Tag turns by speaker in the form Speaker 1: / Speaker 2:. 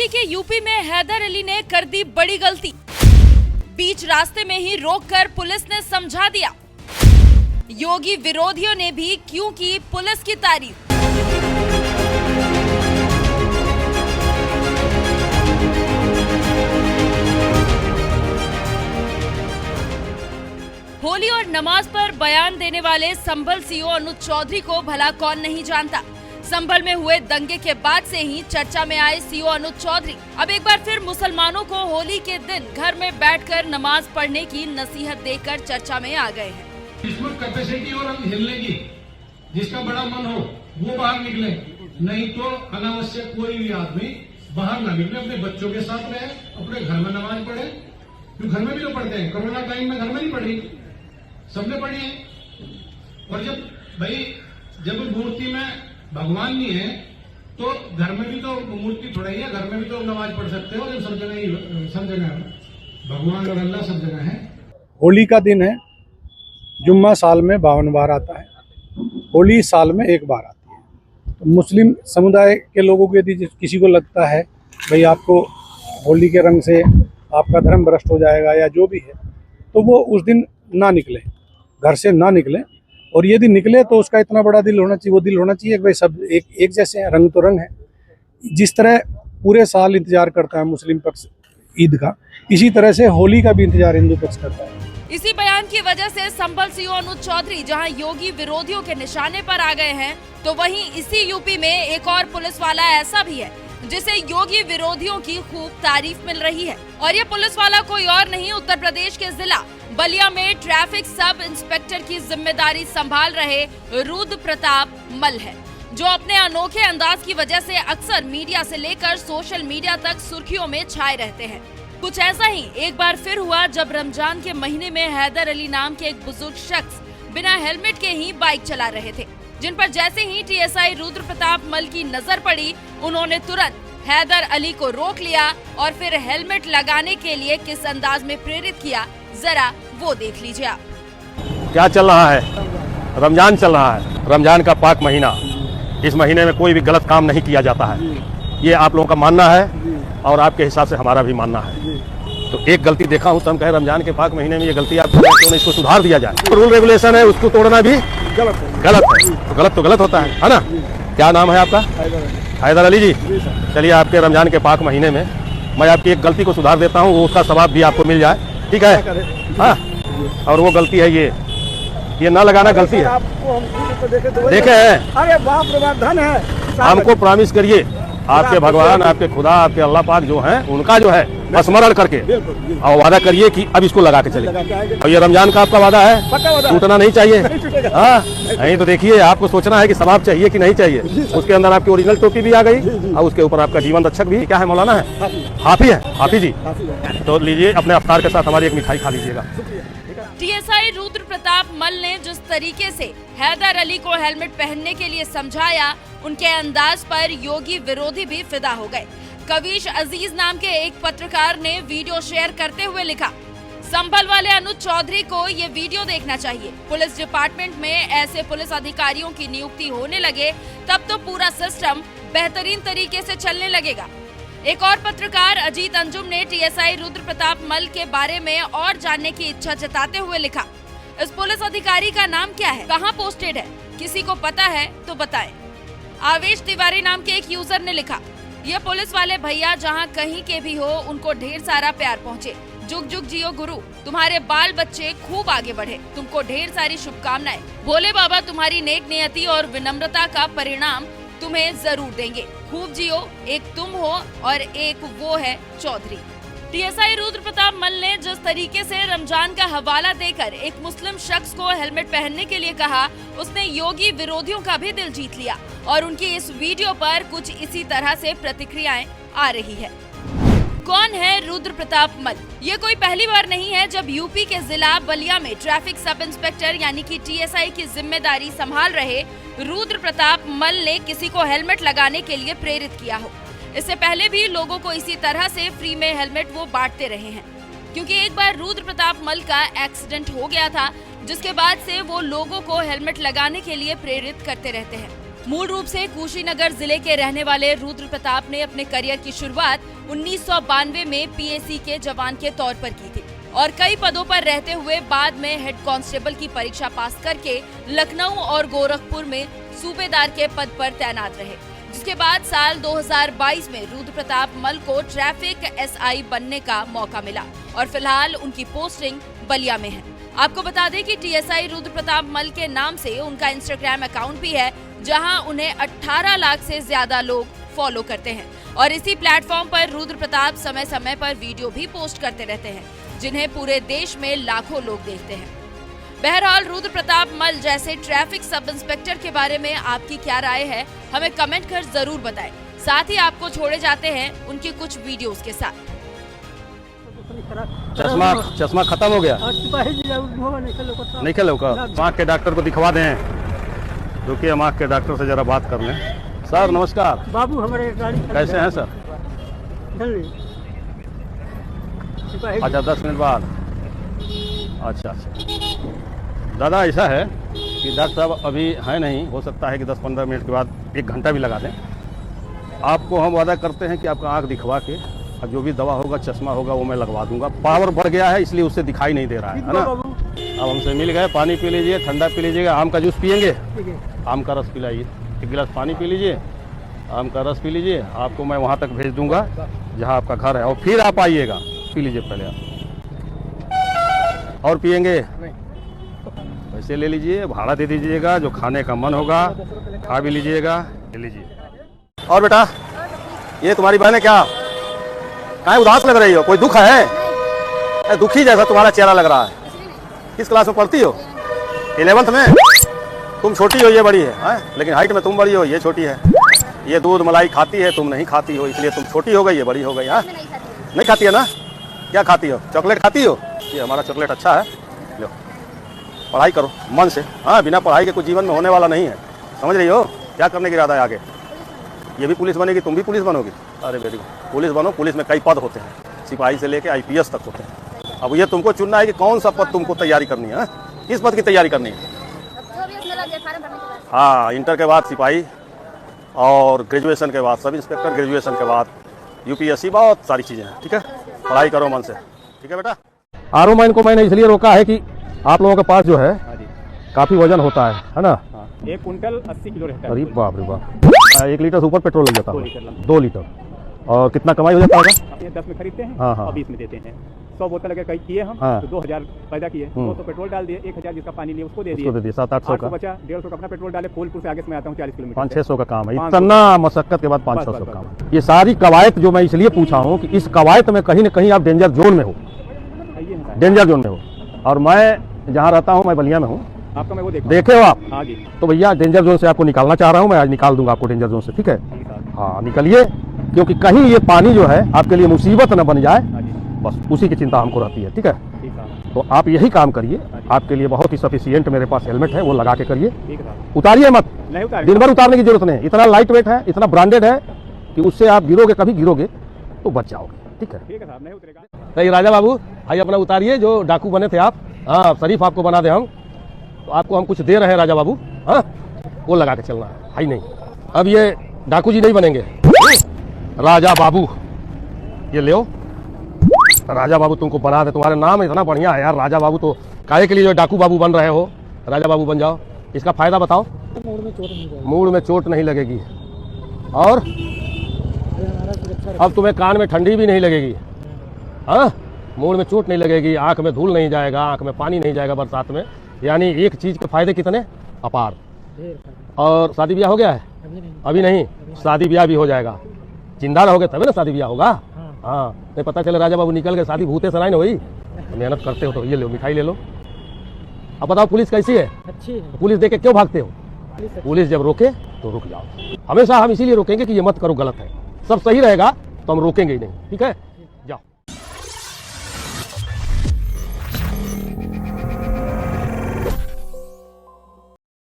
Speaker 1: होली के यूपी में हैदर अली ने कर दी बड़ी गलती। बीच रास्ते में ही रोककर पुलिस ने समझा दिया। योगी विरोधियों ने भी क्यों की पुलिस की तारीफ। होली और नमाज पर बयान देने वाले संभल सीओ अनुज चौधरी को भला कौन नहीं जानता। संभल में हुए दंगे के बाद से ही चर्चा में आए सीओ अनुज चौधरी अब एक बार फिर मुसलमानों को होली के दिन घर में बैठकर नमाज पढ़ने की नसीहत देकर चर्चा में आ गए हैं।
Speaker 2: इसमें कैपेसिटी और हिलने की जिसका बड़ा मन हो वो बाहर निकले, नहीं तो अनावश्यक कोई भी आदमी बाहर ना निकले। अपने बच्चों के साथ रहे, अपने घर में नमाज पढ़े। क्यों घर में भी तो पढ़ते हैं, कोरोना टाइम में घर में नहीं पढ़ी, सबने पढ़ी है। और जब मूर्ति में भगवान नहीं है तो घर में भी तो मूर्ति थोड़ा ही है, घर में भी तो नमाज पढ़ सकते हो। सब जगह भगवान और अल्लाह सब जगह है।
Speaker 3: होली का दिन है, जुम्मा साल में 52 बार आता है, होली साल में एक बार आती है। तो मुस्लिम समुदाय के लोगों को यदि किसी को लगता है भाई आपको होली के रंग से आपका धर्म भ्रष्ट हो जाएगा या जो भी है, तो वो उस दिन ना निकले, घर से ना निकले। और यदि निकले तो उसका इतना बड़ा दिल होना चाहिए, वो दिल होना चाहिए कि भाई सब एक जैसे हैं, रंग तो रंग है। जिस तरह पूरे साल इंतजार करता है मुस्लिम पक्ष ईद का, इसी तरह से होली का भी इंतजार हिंदू पक्ष करता है।
Speaker 1: इसी बयान की वजह से संभल सीओ अनुज चौधरी जहां योगी विरोधियों के निशाने पर आ गए हैं, तो वहीं इसी यूपी में एक और पुलिस वाला ऐसा भी है जिसे योगी विरोधियों की खूब तारीफ मिल रही है। और ये पुलिस वाला कोई और नहीं, उत्तर प्रदेश के जिला बलिया में ट्रैफिक सब इंस्पेक्टर की जिम्मेदारी संभाल रहे रुद्र प्रताप मल है, जो अपने अनोखे अंदाज की वजह से अक्सर मीडिया से लेकर सोशल मीडिया तक सुर्खियों में छाए रहते हैं। कुछ ऐसा ही एक बार फिर हुआ जब रमजान के महीने में हैदर अली नाम के एक बुजुर्ग शख्स बिना हेलमेट के ही बाइक चला रहे थे, जिन पर जैसे ही टीएसआई रुद्र प्रताप मल की नजर पड़ी, उन्होंने तुरंत हैदर अली को रोक लिया और फिर हेलमेट लगाने के लिए किस अंदाज में प्रेरित किया, जरा वो देख लीजिए आप।
Speaker 4: क्या चल रहा है? रमजान चल रहा है, रमजान का पाक महीना। इस महीने में कोई भी गलत काम नहीं किया जाता है, ये आप लोगों का मानना है और आपके हिसाब से हमारा भी मानना है। तो एक गलती देखा हूँ तो हम कहे रमजान के पाक महीने में ये गलती आप क्यों नहीं इसको सुधार दिया जाए। रूल रेगुलेशन है, उसको तोड़ना भी गलत है। तो गलत होता है ना। क्या नाम है आपका? हैदर अली जी। चलिए आपके रमजान के पाक महीने में मैं आपकी एक गलती को सुधार देता हूँ, उसका सवाब भी आपको मिल जाए, ठीक है? हाँ, और वो गलती है ये ना लगाना गलती है। देखे
Speaker 3: अरे बाप रे बाप, धन है।
Speaker 4: हमको प्रॉमिस करिए, आपके भगवान, आपके खुदा, आपके अल्लाह पाक जो हैं, उनका जो है स्मरण करके और वादा करिए कि अब इसको लगा के चले। और ये रमजान का आपका वादा है, टूटना नहीं चाहिए। हाँ, नहीं तो देखिए आपको सोचना है कि सवाब चाहिए कि नहीं चाहिए। उसके अंदर आपकी ओरिजिनल टोपी भी आ गई और उसके ऊपर आपका जीवन रक्षक भी क्या है, मौलाना है, हाफी जी। तो लीजिए, अपने अफ्तार के साथ हमारी एक मिठाई खा लीजिएगा।
Speaker 1: टीएसआई रुद्र प्रताप मल ने जिस तरीके से हैदर अली को हेलमेट पहनने के लिए समझाया, उनके अंदाज पर योगी विरोधी भी फिदा हो गए। कविश अजीज नाम के एक पत्रकार ने वीडियो शेयर करते हुए लिखा, संभल वाले अनुज चौधरी को ये वीडियो देखना चाहिए। पुलिस डिपार्टमेंट में ऐसे पुलिस अधिकारियों की नियुक्ति होने लगे तब तो पूरा सिस्टम बेहतरीन तरीके से चलने लगेगा। एक और पत्रकार अजीत अंजुम ने टीएसआई रुद्र प्रताप मल के बारे में और जानने की इच्छा जताते हुए लिखा, इस पुलिस अधिकारी का नाम क्या है, कहाँ पोस्टेड है, किसी को पता है तो बताएं। आवेश तिवारी नाम के एक यूजर ने लिखा, ये पुलिस वाले भैया जहाँ कहीं के भी हो, उनको ढेर सारा प्यार पहुँचे। जुग जुग जियो गुरु, तुम्हारे बाल बच्चे खूब आगे बढ़े, तुमको ढेर सारी शुभकामनाएं। भोले बाबा तुम्हारी नेक नियति और विनम्रता का परिणाम तुम्हें जरूर देंगे। खूब जियो, एक तुम हो और एक वो है चौधरी। टीएसआई रुद्र प्रताप मल ने जिस तरीके से रमजान का हवाला देकर एक मुस्लिम शख्स को हेलमेट पहनने के लिए कहा, उसने योगी विरोधियों का भी दिल जीत लिया और उनकी इस वीडियो पर कुछ इसी तरह से प्रतिक्रियाएं आ रही है। कौन है रुद्र प्रताप मल? ये कोई पहली बार नहीं है जब यूपी के जिला बलिया में ट्रैफिक सब इंस्पेक्टर यानी कि टीएसआई की जिम्मेदारी संभाल रहे रुद्र प्रताप मल ने किसी को हेलमेट लगाने के लिए प्रेरित किया हो। इससे पहले भी लोगों को इसी तरह से फ्री में हेलमेट वो बांटते रहे हैं, क्योंकि एक बार रुद्र प्रताप मल का एक्सीडेंट हो गया था, जिसके बाद से वो लोगों को हेलमेट लगाने के लिए प्रेरित करते रहते हैं। मूल रूप से कुशीनगर जिले के रहने वाले रुद्र प्रताप ने अपने करियर की शुरुआत 1992 में पीएसी के जवान के तौर पर की थी और कई पदों पर रहते हुए बाद में हेड कांस्टेबल की परीक्षा पास करके लखनऊ और गोरखपुर में सूबेदार के पद पर तैनात रहे, जिसके बाद साल 2022 में रुद्र प्रताप मल को ट्रैफिक एसआई बनने का मौका मिला और फिलहाल उनकी पोस्टिंग बलिया में है। आपको बता दें कि टीएसआई रुद्र प्रताप मल के नाम से उनका इंस्टाग्राम अकाउंट भी है, जहां उन्हें 18 लाख से ज्यादा लोग फॉलो करते हैं और इसी प्लेटफॉर्म पर रुद्र प्रताप समय समय पर वीडियो भी पोस्ट करते रहते हैं, जिन्हें पूरे देश में लाखों लोग देखते हैं। बहरहाल रुद्र प्रताप मल जैसे ट्रैफिक सब इंस्पेक्टर के बारे में आपकी क्या राय है, हमें कमेंट कर जरूर बताएं। साथ ही आपको छोड़े जाते हैं उनकी कुछ वीडियोस के साथ।
Speaker 4: चश्मा खत्म हो गया, नहीं खेलो का आँख के डॉक्टर को दिखवा दें। रुकिए, हम आँख के डॉक्टर से जरा बात कर लें। सर नमस्कार।
Speaker 5: बाबू हमारे गाड़ी
Speaker 4: कैसे हैं सर? अच्छा 10 मिनट बाद। अच्छा दादा, ऐसा है कि डॉक्टर साहब अभी है नहीं, हो सकता है कि 10-15 मिनट के बाद 1 घंटा भी लगा दें। आपको हम वादा करते हैं कि आपका आँख दिखवा के और जो भी दवा होगा, चश्मा होगा, वो मैं लगवा दूंगा। पावर बढ़ गया है इसलिए उससे दिखाई नहीं दे रहा है ना। अब हमसे मिल गए, पानी पी लीजिए, ठंडा पी लीजिएगा। आम का जूस पियेंगे? आम का रस पिलाइए। 1 गिलास पानी पी लीजिए, आम का रस पी लीजिए। आपको मैं वहाँ तक भेज दूंगा जहाँ आपका घर है, और फिर आप आइएगा। पी लीजिए पहले आप। और पियेंगे? पैसे ले लीजिए, भाड़ा दे दीजिएगा। जो खाने का मन होगा खा भी लीजिएगा। ले लीजिए। और बेटा, ये तुम्हारी बहन है क्या? कहाँ उदास लग रही हो? कोई दुख है? दुखी जैसा तुम्हारा चेहरा लग रहा है। किस क्लास में पढ़ती हो? 11th में? तुम छोटी हो, ये बड़ी है, लेकिन हाइट में तुम बड़ी हो, ये छोटी है। ये दूध मलाई खाती है, तुम नहीं खाती हो, इसलिए तुम छोटी हो गई, ये बड़ी हो गई। हाँ, नहीं खाती है ना? क्या खाती हो? चॉकलेट खाती हो? ये हमारा चॉकलेट अच्छा है, लो। पढ़ाई करो मन से। हाँ, बिना पढ़ाई के कुछ जीवन में होने वाला नहीं है, समझ रही हो? क्या करने की इरादा है आगे? ये भी पुलिस बनेगी, तुम भी पुलिस बनोगी? अरे वेरी गुड, पुलिस बनो। पुलिस में कई पद होते हैं, सिपाही से लेके IPS तक होते हैं। अब ये तुमको चुनना है कि कौन सा पद तुमको तैयारी करनी है। किस पद की तैयारी करनी है? हाँ, इंटर के बाद सिपाही, और ग्रेजुएशन के बाद सब इंस्पेक्टर, ग्रेजुएशन के बाद UPSC, बहुत सारी चीज़ें हैं। ठीक है, पढ़ाई करो मन से। ठीक है बेटा। आरो माइन को मैंने इसलिए रोका है कि आप लोगों के पास जो है काफ़ी वजन होता है ना?
Speaker 5: 1 कुंटल 80 किलो रहता है।
Speaker 4: अरे बाप रे बाप, 1 लीटर से ऊपर पेट्रोल लग जाता है। 2 लीटर। और कितना कमाई हो जाता होगा?
Speaker 5: 10 में खरीदते हैं,
Speaker 4: हाँ।
Speaker 5: और 20 में देते हैं। 100 बोतल अगर कहीं किए हम, तो 2000 पैदा किए, 200 पेट्रोल डाल दिए, 1000 जिसका पानी लिए उसको दे दिए,
Speaker 4: 700-800 का
Speaker 5: बचा, 150 का अपना पेट्रोल डाले। फूलपुर से आगे से मैं आता हूँ 40 किलोमीटर,
Speaker 4: 500-600 का काम है। इतना मशक्कत के बाद 500-600 का काम है। ये सारी कवायद जो मैं इसलिए पूछा हूँ कि इस कवायद में कहीं न कहीं आप डेंजर जोन में हो, डेंजर जोन में हो। और मैं जहाँ रहता हूँ, मैं बलिया में हूँ।
Speaker 5: आपका मैं वो
Speaker 4: देखे हो आप?
Speaker 5: हाँ जी।
Speaker 4: तो भैया डेंजर जोन से आपको निकालना चाह रहा हूँ मैं, आज निकाल दूंगा आपको डेंजर जोन से। ठीक है? हाँ, निकलिए, क्योंकि कहीं ये पानी जो है आपके लिए मुसीबत न बन जाए, बस उसी की चिंता हमको रहती है। ठीक है? तो आप यही काम करिए। आपके लिए बहुत ही सफिशिएंट मेरे पास हेलमेट है, वो लगा के करिए। उतारिए मत, दिन भर उतारने की जरूरत नहीं। इतना लाइट वेट है, इतना ब्रांडेड है कि उससे आप गिरोगे, कभी गिरोगे तो बच जाओगे। ठीक है?
Speaker 5: ठीक है साहब, नहीं उतरेगा।
Speaker 4: सही राजा बाबू, आइए अपना उतारिए, जो डाकू बने थे आप। हाँ, शरीफ आपको बना दे हम, तो आपको हम कुछ दे रहे हैं राजा बाबू। हाँ, वो लगा के चलना है नहीं। अब ये डाकू जी नहीं बनेंगे, राजा बाबू। ये ले राजा बाबू, तुमको बना दे। तुम्हारा नाम इतना बढ़िया है यार, राजा बाबू। तो काहे के लिए जो डाकू बाबू बन रहे हो? राजा बाबू बन जाओ। इसका फायदा बताओ। मूड में चोट नहीं लगेगी, और अब तुम्हें कान में ठंडी भी नहीं लगेगी। हाँ, मूड में चोट नहीं लगेगी, आंख में धूल नहीं जाएगा, आंख में पानी नहीं जाएगा बरसात में। यानी एक चीज के फायदे कितने अपार। और शादी ब्याह हो गया है? अभी नहीं, शादी ब्याह भी हो जाएगा। जिंदा रहोगे तभी ना शादी ब्याह होगा। हाँ, नहीं पता चले राजा बाबू निकल गए, शादी भूते सराय न हुई। मेहनत करते हो तो ये लो, मिठाई ले लो। अब बताओ पुलिस कैसी है? अच्छी है। पुलिस देख के क्यों भागते हो? पुलिस जब रोके तो रुक जाओ। हमेशा हम इसीलिए रोकेंगे कि ये मत करो, गलत है। सब सही रहेगा तो हम रोकेंगे ही नहीं। ठीक है?